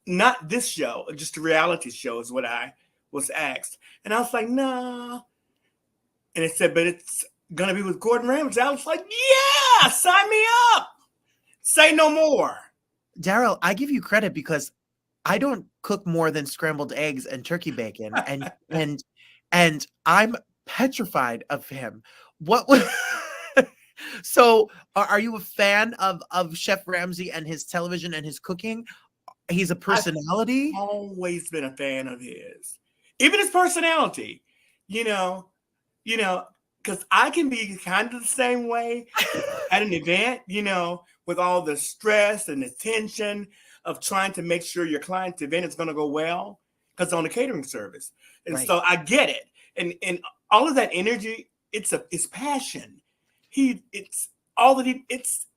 not this show, just a reality show is what I was asked. And I was like, nah. And it said, but it's going to be with Gordon Ramsay. I was like, yeah, sign me up. Say no more. Daryl, I give you credit because I don't cook more than scrambled eggs and turkey bacon. and I'm petrified of him. What was... So are you a fan of Chef Ramsay and his television and his cooking? He's a personality. I've always been a fan of his, even his personality, because I can be kind of the same way at an event, with all the stress and the tension of trying to make sure your client's event is going to go well because on a catering service. And right. So I get it. And all of that energy, it's passion. It's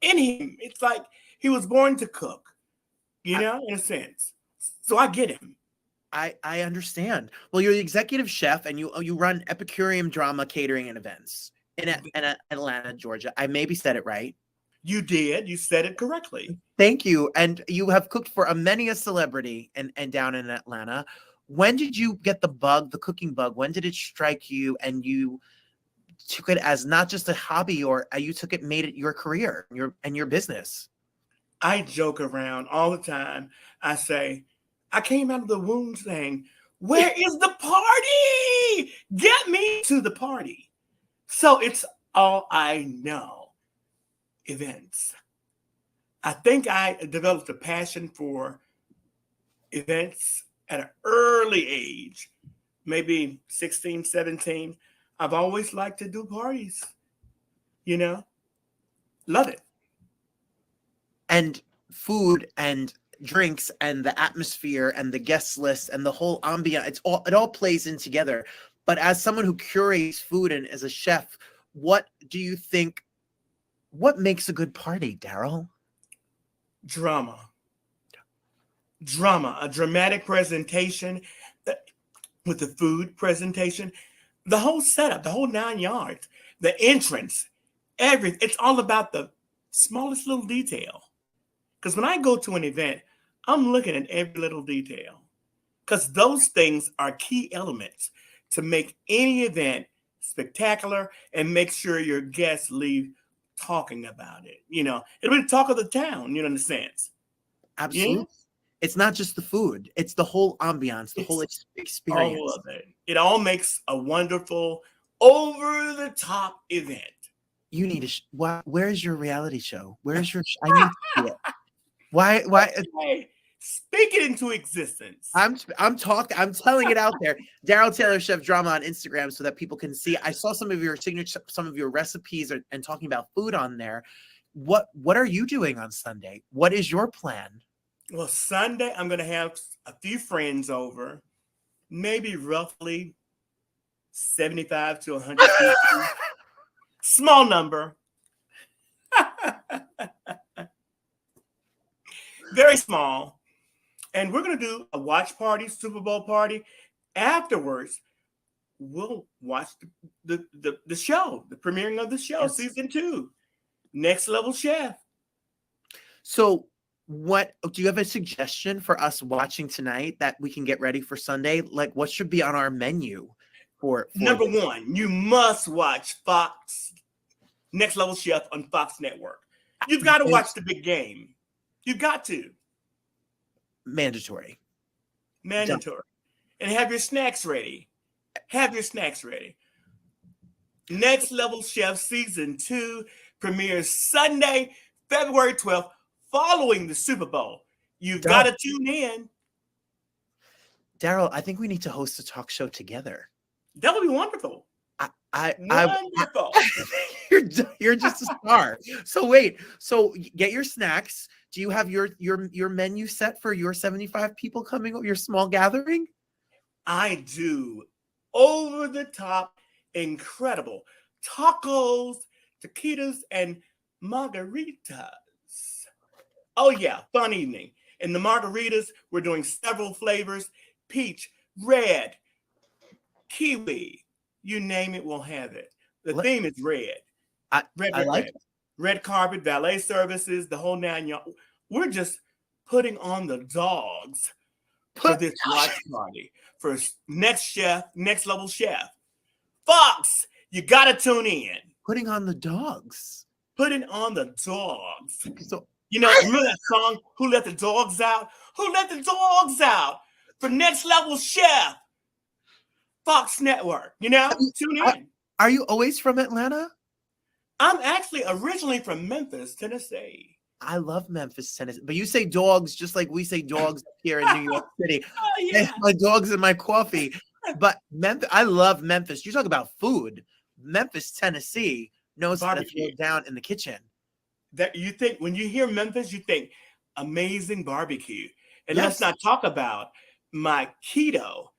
in him. It's like he was born to cook, in a sense. So I get him. I understand. Well, you're the executive chef and you run Epicurean Drama Catering and Events in Atlanta, Georgia. I maybe said it right. You did. You said it correctly. Thank you. And you have cooked for many a celebrity and down in Atlanta. When did you get the cooking bug? When did it strike you and you took it as not just a hobby or made it your career and your business? I joke around all the time. I say, I came out of the womb saying, where is the party? Get me to the party. So it's all I know. Events. I think I developed a passion for events at an early age, maybe 16, 17. I've always liked to do parties, love it. And food and drinks and the atmosphere and the guest list and the whole ambiance, it all plays in together. But as someone who curates food and as a chef, what do you think, what makes a good party, Daryl? Drama, a dramatic presentation with the food presentation, the whole setup, the whole 9 yards, the entrance, everything. It's all about the smallest little detail. Because when I go to an event, I'm looking at every little detail. Because those things are key elements to make any event spectacular and make sure your guests leave talking about it. It'll be the talk of the town, in a sense. Absolutely. Yeah? It's not just the food. It's the whole ambiance, the whole experience. All of it. It all makes a wonderful, over-the-top event. You need where's your reality show? Where's your I need to see it. Why? Hey, speak it into existence. I'm telling it out there. Daryl Taylor Chef Drama on Instagram so that people can see. I saw some of your recipes and talking about food on there. What are you doing on Sunday? What is your plan? Well, Sunday, I'm going to have a few friends over, maybe roughly 75 to 100 people. Small number. Very small. And we're going to do a watch party, Super Bowl party. Afterwards, we'll watch the show, the premiering of the show, Yes. season 2, Next Level Chef. So, what do you have a suggestion for us watching tonight that we can get ready for Sunday? Like, what should be on our menu for Number this? 1, you must watch Fox Next Level Chef on Fox Network. You've got to watch the big game. You've got to. Mandatory. Mandatory. And have your snacks ready. Have your snacks ready. Next Level Chef season 2 premieres Sunday, February 12th, following the Super Bowl. You've got to tune in. Daryl, I think we need to host a talk show together. That would be wonderful. Wonderful. You're just a star. So wait, so get your snacks. Do you have your menu set for your 75 people coming over, your small gathering? I do. Over the top, incredible tacos, taquitos, and margaritas. Oh yeah, fun evening. In the margaritas, we're doing several flavors: peach, red, kiwi. You name it, we'll have it. The theme is red. Red. Red carpet, valet services, the whole 9 yards. We're just putting on the dogs for this watch party for Next Level Chef. Fox, you got to tune in. Putting on the dogs. Putting on the dogs. So, remember that song, Who Let the Dogs Out? Who Let the Dogs Out? For Next Level Chef. Fox Network, tune in. Are you always from Atlanta? I'm actually originally from Memphis, Tennessee. I love Memphis, Tennessee. But you say dogs just like we say dogs here in New York City. Oh, yeah. My dogs and my coffee. But Memphis, I love Memphis. You talk about food. Memphis, Tennessee knows how to throw down in the kitchen. That you think when you hear Memphis, you think amazing barbecue. And Yes. let's not talk about my keto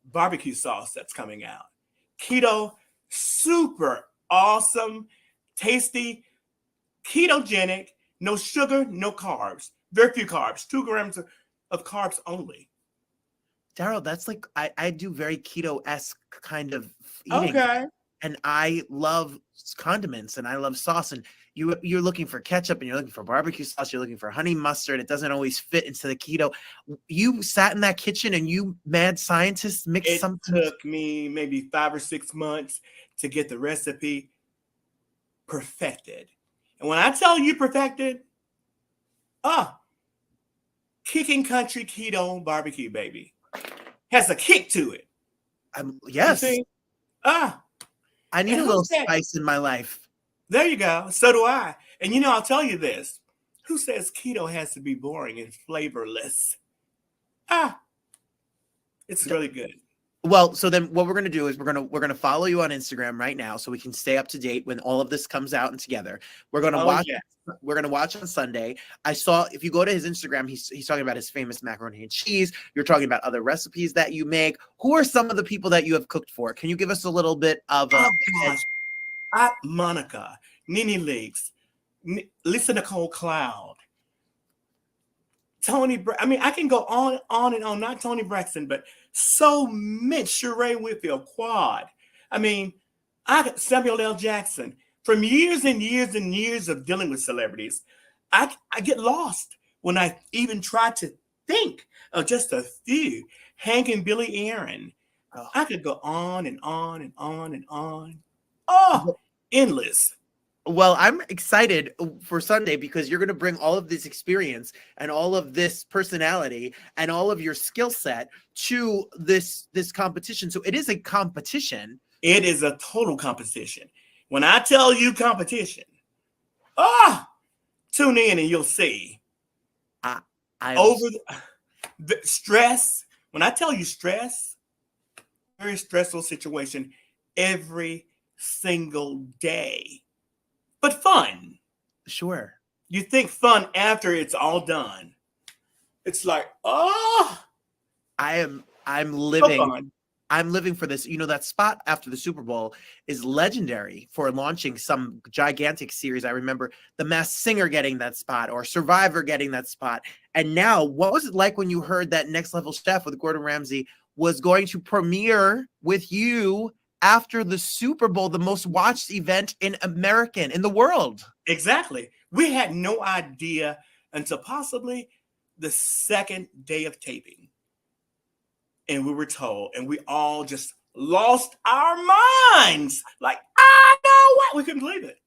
barbecue sauce that's coming out. Keto, super awesome, tasty, ketogenic, no sugar, no carbs, very few carbs, 2 grams of carbs only. Daryl, that's like I do very keto-esque kind of eating. Okay. And I love condiments and I love sauce. And you're looking for ketchup and you're looking for barbecue sauce. You're looking for honey mustard. It doesn't always fit into the keto. You sat in that kitchen and you mad scientists mixed something. It took me maybe 5 or 6 months to get the recipe perfected. And when I tell you perfected, kicking country keto barbecue, baby. Has a kick to it. Yes. I need a little spice in my life. There you go. So do I. And I'll tell you this. Who says keto has to be boring and flavorless? It's really good. Well, so then what we're going to do is we're going to follow you on Instagram right now so we can stay up to date when all of this comes out and together. We're going to watch. Yeah. We're going to watch on Sunday. I saw if you go to his Instagram, he's talking about his famous macaroni and cheese. You're talking about other recipes that you make. Who are some of the people that you have cooked for? Can you give us a little bit of Monica, Nene Leaks, Lisa Nicole Cloud, Tony. I can go on and on. Not Tony Braxton, but so many. Sheree Whitfield, Quad. Samuel L. Jackson. From years and years and years of dealing with celebrities, I get lost when I even try to think of just a few. Hank and Billy Aaron. I could go on and on and on and on. Endless. Well, I'm excited for Sunday because you're going to bring all of this experience and all of this personality and all of your skill set to this competition. So it is a competition. It is a total competition. When I tell you competition, tune in and you'll see. Over the stress. When I tell you stress, very stressful situation every single day. But fun. Sure. You think fun after it's all done. It's like, oh, I'm so living. fun. I'm living for this. That spot after the Super Bowl is legendary for launching some gigantic series. I remember The Masked Singer getting that spot, or Survivor getting that spot. And now, what was it like when you heard that Next Level Chef with Gordon Ramsay was going to premiere with you after the Super Bowl, the most watched event in the world? Exactly. We had no idea until possibly the second day of taping. And we were told, and we all just lost our minds. Like, no way. We couldn't believe it.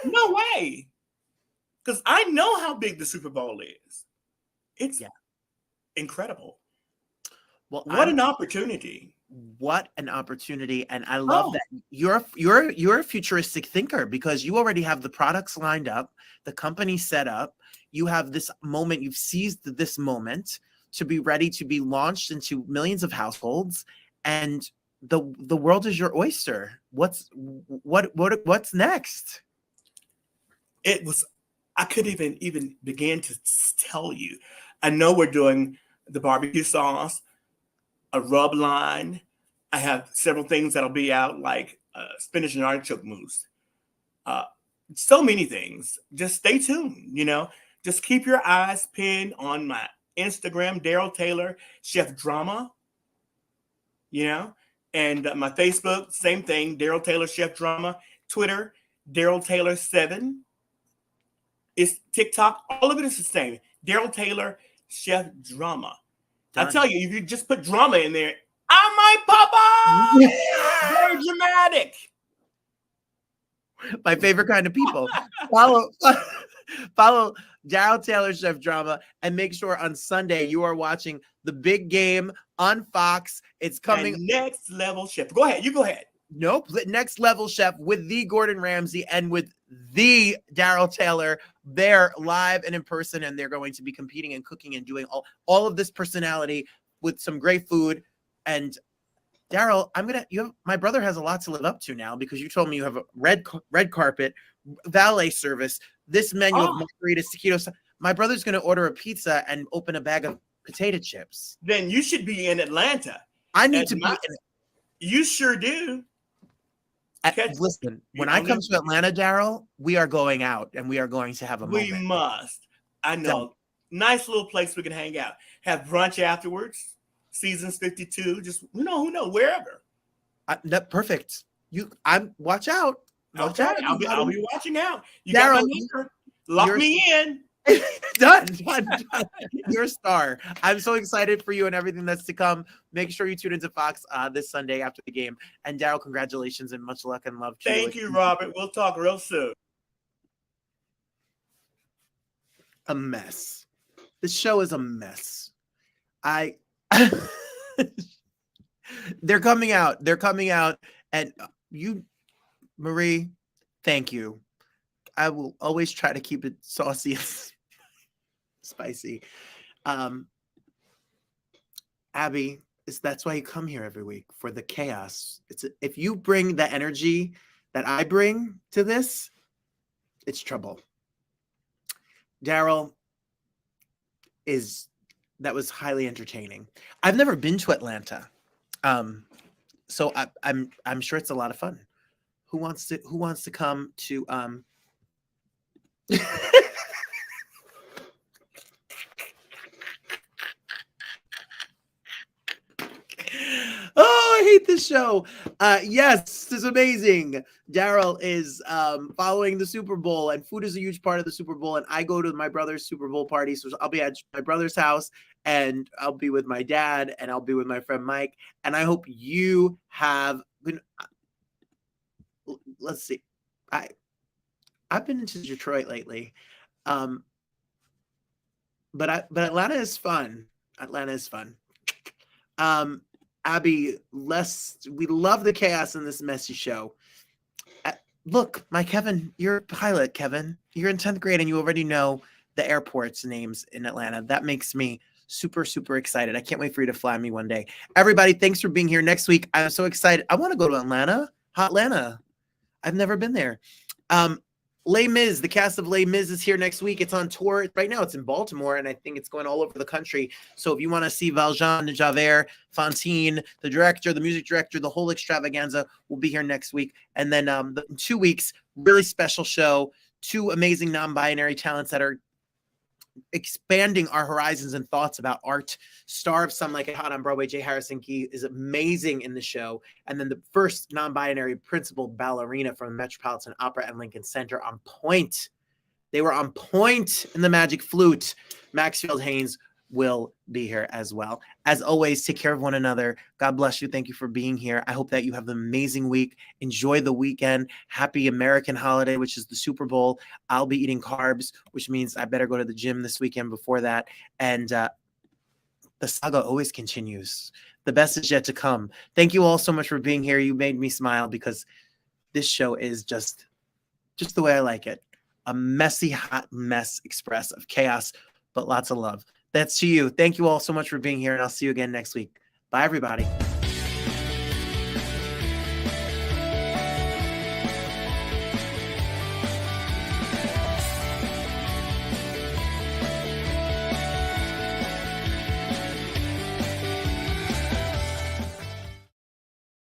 No way. Because I know how big the Super Bowl is. It's incredible. Well, what an opportunity. What an opportunity. And I love that you're a futuristic thinker, because you already have the products lined up, the company set up. You have this moment, you've seized this moment to be ready to be launched into millions of households, and the world is your oyster. What's next? I couldn't even begin to tell you. I know we're doing the barbecue sauce, a rub line. I have several things that'll be out, like spinach and artichoke mousse. So many things. Just stay tuned. Just keep your eyes pinned on my Instagram, Daryl Taylor Chef Drama, and my Facebook, same thing, Daryl Taylor Chef Drama. Twitter, Daryl Taylor 7. It's TikTok, all of it is the same, Daryl Taylor Chef Drama. Done. I tell you, if you just put drama in there, I might pop up. Very dramatic. My favorite kind of people. Follow Daryl Taylor Chef Drama, and make sure on Sunday you are watching the big game on Fox. It's coming. And Next Level Chef. Go ahead. You go ahead. Nope. Next Level Chef with the Gordon Ramsay and with the Daryl Taylor. They're live and in person, and they're going to be competing and cooking and doing all of this personality with some great food. And Daryl, my brother has a lot to live up to now, because you told me you have a red carpet, valet service, this menu of margaritas, taquitos. My brother's going to order a pizza and open a bag of potato chips. Then you should be in Atlanta. I need to be. You sure do. Listen, when I come to Atlanta, Daryl, we are going out and we are going to have a moment. We must. I know. Nice little place we can hang out. Have brunch afterwards. Seasons 52. Just who knows, wherever. Perfect. Watch out. Watch out. I'll be watching out. You Daryl, got my number. Lock me in. Done. You're a star. I'm so excited for you and everything that's to come. Make sure you tune into Fox this Sunday after the game. And Daryl, congratulations and much luck and love to you. Thank you, Robert. We'll talk real soon. A mess. This show is a mess. They're coming out. And you, Marie, thank you. I will always try to keep it saucy and spicy. Abby, that's why you come here every week, for the chaos. If you bring the energy that I bring to this, it's trouble. Daryl, that was highly entertaining. I've never been to Atlanta, so I'm sure it's a lot of fun. Who wants to come to Oh, I hate this show. Yes, this is amazing. Daryl is following the Super Bowl, and food is a huge part of the Super Bowl. And I go to my brother's Super Bowl party, so I'll be at my brother's house, and I'll be with my dad, and I'll be with my friend Mike. And I hope you have been. Let's see, I've been into Detroit lately, but Atlanta is fun. Abby, we love the chaos in this messy show. Look, my Kevin, you're a pilot, Kevin. You're in 10th grade and you already know the airport's names in Atlanta. That makes me super, super excited. I can't wait for you to fly me one day. Everybody, thanks for being here. Next week, I'm so excited. I want to go to Atlanta. Hotlanta. I've never been there. Les Mis, the cast of Les Mis is here next week. It's on tour. Right now it's in Baltimore, and I think it's going all over the country. So if you want to see Valjean, Javert, Fantine, the director, the music director, the whole extravaganza will be here next week. And then in 2 weeks, really special show, 2 amazing non-binary talents that are expanding our horizons and thoughts about art. Star of Some Like It Hot on Broadway, Jay Harrison Key, is amazing in the show. And then the first non-binary principal ballerina from Metropolitan Opera and Lincoln Center, on point. They were on point in the Magic Flute. Maxfield Haynes will be here as well. As always, take care of one another. God bless you. Thank you for being here. I hope that you have an amazing week. Enjoy the weekend. Happy American holiday, which is the Super Bowl. I'll be eating carbs, which means I better go to the gym this weekend before that. And the saga always continues. The best is yet to come. Thank you all so much for being here. You made me smile because this show is just the way I like it. A messy, hot mess express of chaos, but lots of love. That's to you. Thank you all so much for being here, and I'll see you again next week. Bye, everybody.